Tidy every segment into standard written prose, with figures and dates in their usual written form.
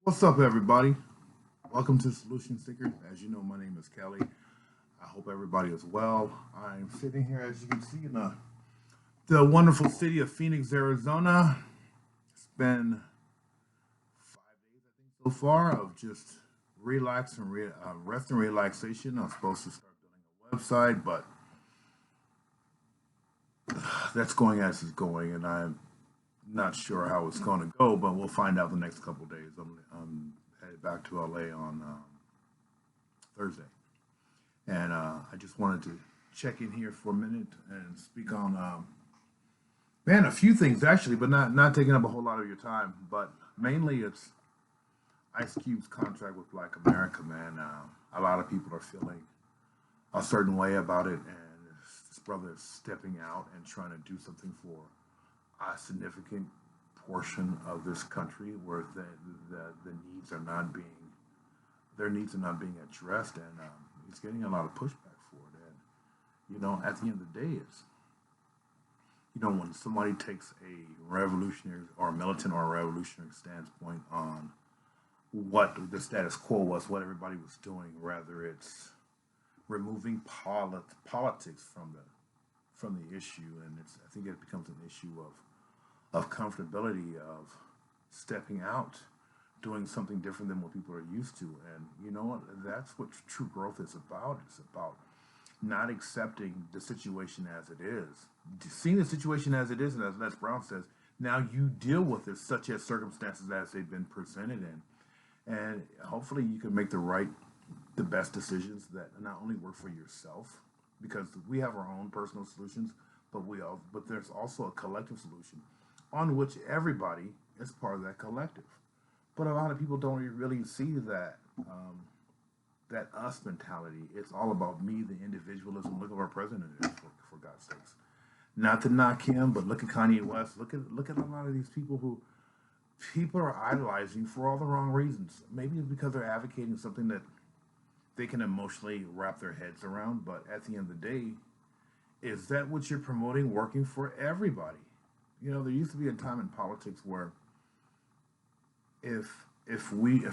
What's up, everybody? Welcome to Solution Seekers. As you know, my name is Kelly. I hope everybody is well. I'm sitting here, as you can see, in the wonderful city of Phoenix, Arizona. It's been 5 days, I think, so far of just rest and relaxation. I'm supposed to start building a website, but that's going as it's going, and I'm not sure how it's going to go, but we'll find out the next couple days. I'm headed back to LA on Thursday. And I just wanted to check in here for a minute and speak on, man, a few things actually, but not taking up a whole lot of your time. But mainly it's Ice Cube's contract with Black America, man. A lot of people are feeling a certain way about it, and this brother is stepping out and trying to do something for a significant portion of this country where the needs are not being their needs are not being addressed, and he's getting a lot of pushback for it. And at the end of the day, it's when somebody takes a revolutionary or a militant or a revolutionary standpoint on what the status quo was, what everybody was doing, rather it's removing politics from the issue, and I think it becomes an issue of comfortability, of stepping out, doing something different than what people are used to. And you know what? That's what true growth is about. It's about not accepting the situation as it is, seeing the situation as it is, and as Les Brown says, now you deal with it such as circumstances as they've been presented in, and hopefully you can make the best decisions that not only work for yourself, because we have our own personal solutions, but there's also a collective solution on which everybody is part of that collective. But a lot of people don't really see that us mentality. It's all about me, the individualism. Look at our president is, for God's sakes. Not to knock him, but look at Kanye West. Look at a lot of these people who people are idolizing for all the wrong reasons. Maybe it's because they're advocating something that they can emotionally wrap their heads around. But at the end of the day, is that what you're promoting working for everybody? There used to be a time in politics where if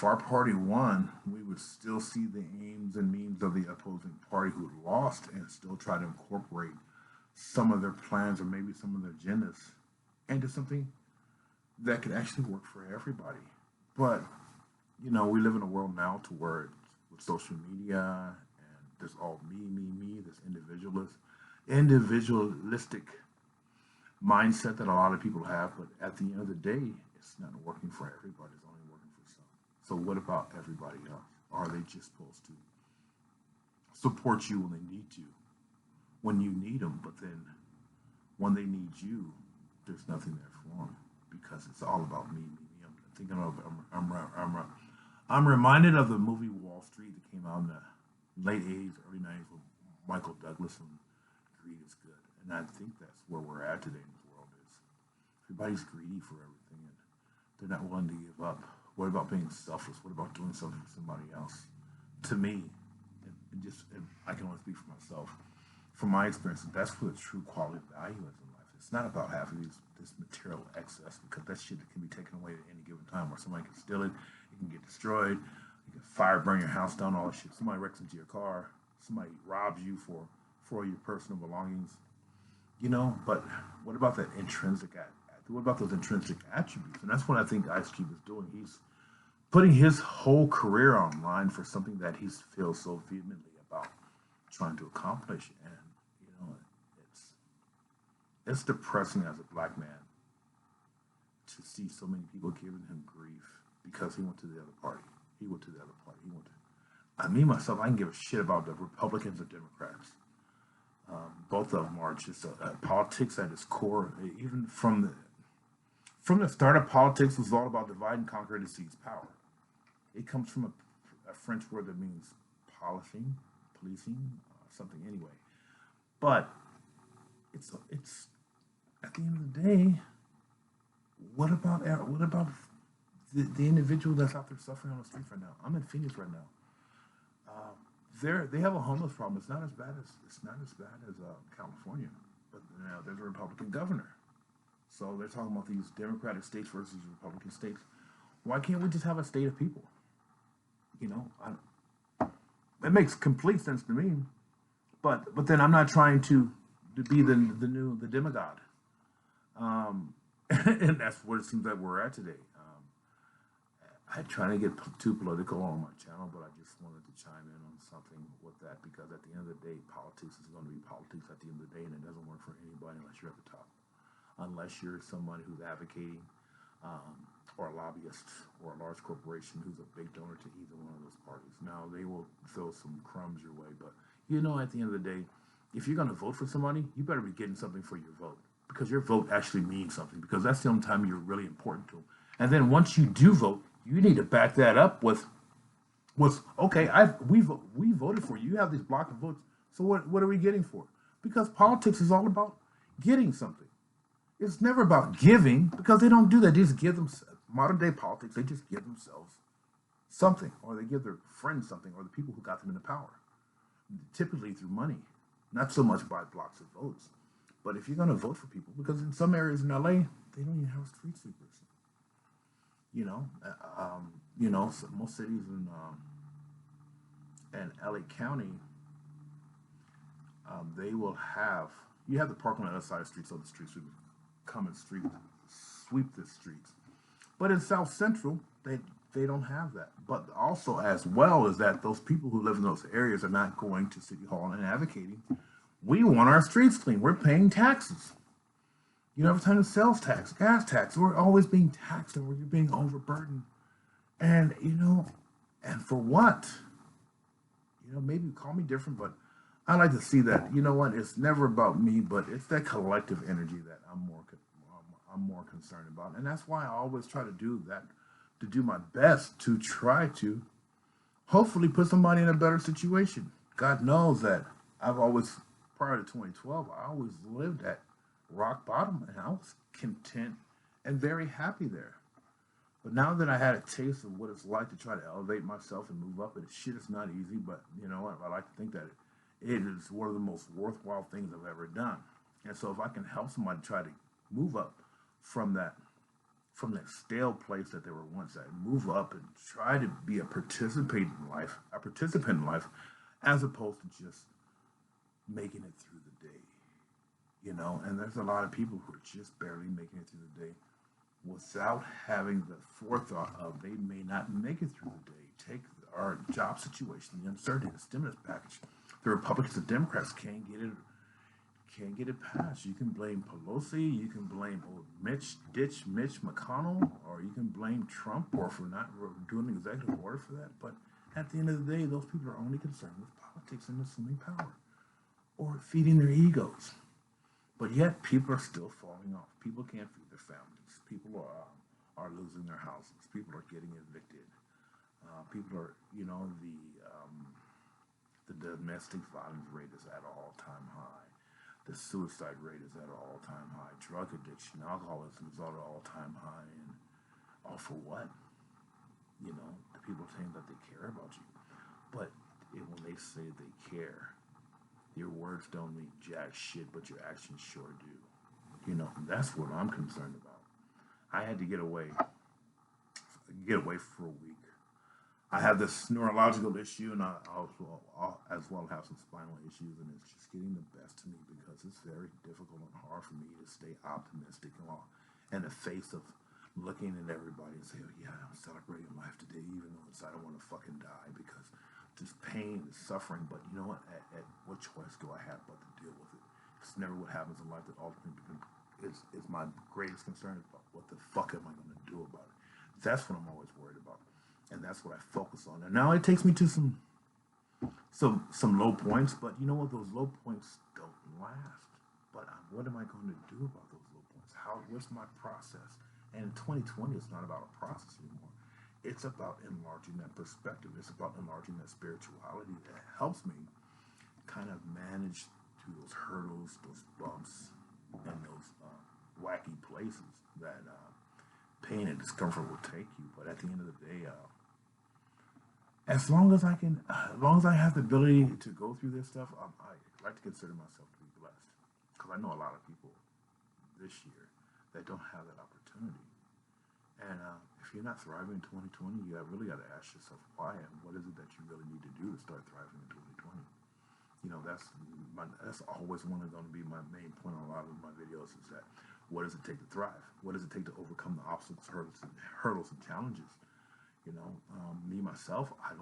our party won, we would still see the aims and means of the opposing party who had lost and still try to incorporate some of their plans or maybe some of their agendas into something that could actually work for everybody. But we live in a world now to where with social media and there's all me, this individualistic mindset that a lot of people have. But at the end of the day, it's not working for everybody. It's only working for some. So what about everybody else? Are they just supposed to support you when they need you, when you need them, but then when they need you, there's nothing there for them because it's all about me. I'm thinking of I'm reminded of the movie Wall Street that came out in the late '80s, early '90s with Michael Douglas, and greed is good. And I think that's where we're at today in this world. Is everybody's greedy for everything, and they're not willing to give up. What about being selfless? What about doing something for somebody else? To me, and I can only speak for myself. From my experience, that's where the true quality of value is in life. It's not about having this material excess because that shit can be taken away at any given time, or somebody can steal it, it can get destroyed, you can fire, burn your house down, all that shit. Somebody wrecks into your car, somebody robs you for your personal belongings, But what about that what about those intrinsic attributes? And that's what I think Ice Cube is doing. He's putting his whole career online for something that he feels so vehemently about trying to accomplish. And it's it's depressing as a black man to see so many people giving him grief because he went to the other party. He went to the other party. He went to. I mean, myself, I can give a shit about the Republicans or Democrats. Both of them are just politics at its core. Even from the start of politics, was all about divide and conquer to seize power. It comes from a French word that means polishing, policing, something anyway. But it's at the end of the day, what about the individual that's out there suffering on the streets right now? I'm in Phoenix right now. They have a homeless problem. It's not as bad as California, but there's a Republican governor. So they're talking about these Democratic states versus Republican states. Why can't we just have a state of people? You know, it makes complete sense to me. But then I'm not trying to be the demigod, and that's what it seems like we're at today. I try to get too political on my channel, but I just wanted to chime in on something with that because at the end of the day, politics is going to be politics at the end of the day, and it doesn't work for anybody unless you're at the top. Unless you're somebody who's advocating, or a lobbyist, or a large corporation who's a big donor to either one of those parties. Now, they will throw some crumbs your way, but you know, at the end of the day, if you're going to vote for somebody, you better be getting something for your vote because your vote actually means something because that's the only time you're really important to them. And then once you do vote, you need to back that up with okay. We voted for you. You have these block of votes. So what are we getting for? Because politics is all about getting something. It's never about giving because they don't do that. They just give them modern day politics. They just give themselves something, or they give their friends something, or the people who got them into power. Typically through money, not so much by blocks of votes. But if you're going to vote for people, because in some areas in LA, they don't even have street sweepers. So most cities in LA County, they will have you have the parking on the other side of the street, so the street sweepers come and sweep the streets. But in South Central, they don't have that. But also, as well, is that those people who live in those areas are not going to City Hall and advocating. We want our streets clean. We're paying taxes. Every time the sales tax, gas tax, we're always being taxed and we're being overburdened. And, and for what? Maybe call me different, but I like to see that, it's never about me, but it's that collective energy that I'm more concerned about. And that's why I always try to do that, to do my best to try to hopefully put somebody in a better situation. God knows that I've always, prior to 2012, I always lived at rock bottom and I was content and very happy there. But now that I had a taste of what it's like to try to elevate myself and move up, and shit is not easy, but you know what? I like to think that it is one of the most worthwhile things I've ever done. And so if I can help somebody try to move up from that stale place that they were once at, move up and try to be a participant in life, as opposed to just making it through the day. And there's a lot of people who are just barely making it through the day without having the forethought of they may not make it through the day. Take our job situation, the uncertainty, the stimulus package. The Republicans and Democrats can't get it passed. You can blame Pelosi, you can blame old Mitch McConnell, or you can blame Trump or for not doing an executive order for that. But at the end of the day, those people are only concerned with politics and assuming power or feeding their egos. But yet, people are still falling off. People can't feed their families. People are losing their houses. People are getting evicted. People are, the domestic violence rate is at an all-time high. The suicide rate is at an all-time high. Drug addiction, alcoholism is at an all-time high. And all for what? The people saying that they care about you. But when they say they care, your words don't mean jack shit, but your actions sure do. That's what I'm concerned about. I had to get away for a week. I have this neurological issue, and I'll as well have some spinal issues, and it's just getting the best of me because it's very difficult and hard for me to stay optimistic in the face of looking at everybody and say, oh yeah, I'm celebrating life today, even though inside I want to fucking die because this pain and suffering. But you know what? At what choice do I have but to deal with it? It's never what happens in life that ultimately is my greatest concern about. What the fuck am I going to do about it? That's what I'm always worried about, and that's what I focus on. And now it takes me to some low points, but you know what? Those low points don't last. But what am I going to do about those low points? What's my process? And in 2020, it's not about a process anymore. It's about enlarging that perspective. It's about enlarging that spirituality that helps me kind of manage through those hurdles, those bumps, and those wacky places that pain and discomfort will take you. But at the end of the day, as long as I have the ability to go through this stuff, I like to consider myself to be blessed because I know a lot of people this year that don't have that opportunity. And if you're not thriving in 2020, you really got to ask yourself why, and what is it that you really need to do to start thriving in 2020. That's always going to be my main point on a lot of my videos is that what does it take to thrive? What does it take to overcome the obstacles, hurdles, and challenges? Me myself, I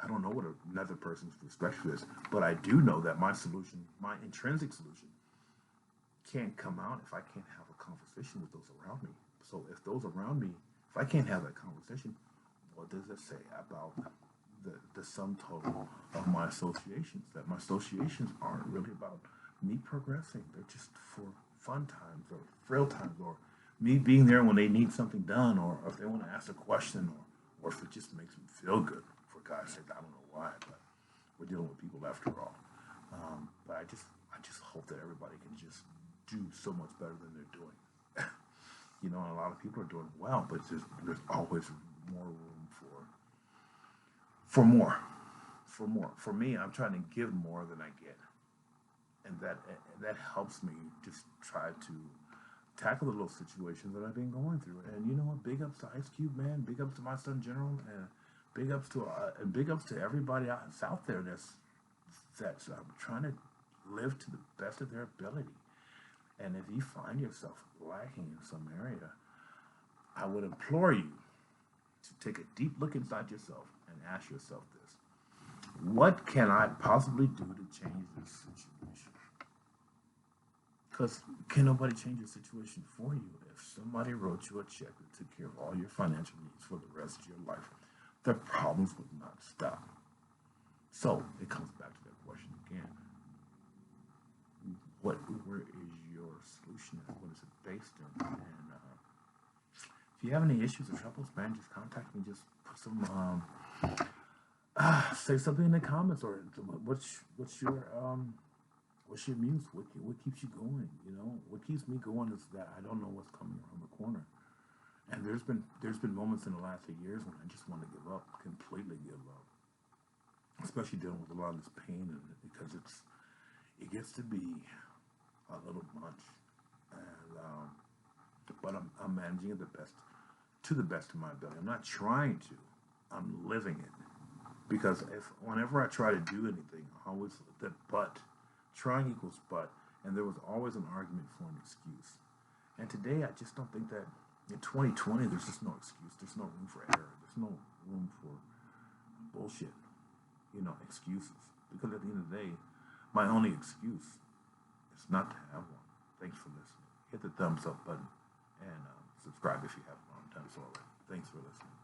don't know what another person's perspective is, but I do know that my solution, my intrinsic solution, can't come out if I can't have a conversation with those around me. So if those around me, if I can't have that conversation, what does it say about the sum total of my associations? That my associations aren't really about me progressing. They're just for fun times or thrill times or me being there when they need something done or if they want to ask a question or if it just makes them feel good. For God's sake, I don't know why, but we're dealing with people after all. But I just hope that everybody can just do so much better than they're doing. And a lot of people are doing well, but there's always more room for more. For me, I'm trying to give more than I get, and that helps me just try to tackle the little situations that I've been going through. And you know what? Big ups to Ice Cube, man. Big ups to my son General, and big ups to everybody that's out there that's trying to live to the best of their ability. And if you find yourself lacking in some area, I would implore you to take a deep look inside yourself and ask yourself this: what can I possibly do to change this situation? Because can nobody change your situation for you? If somebody wrote you a check that took care of all your financial needs for the rest of your life, the problems would not stop. So it comes back to that question again. Where is your solution? What is it based in? And if you have any issues or troubles, man, just contact me. Just put some, say something in the comments, or what's your muse? What keeps you going? What keeps me going is that I don't know what's coming around the corner. And there's been moments in the last 8 years when I just want to give up, completely give up, especially dealing with a lot of this pain, and because it gets to be a little much, and but I'm managing it to the best of my ability. I'm not trying to, I'm living it, because whenever I try to do anything, always that but, trying equals but, and there was always an argument for an excuse. And today I just don't think that in 2020 there's just no excuse. There's no room for error. There's no room for bullshit, excuses. Because at the end of the day, my only excuse is not to have one. Thanks for listening. Hit the thumbs up button and subscribe if you haven't done so already. Thanks for listening,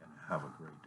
and have a great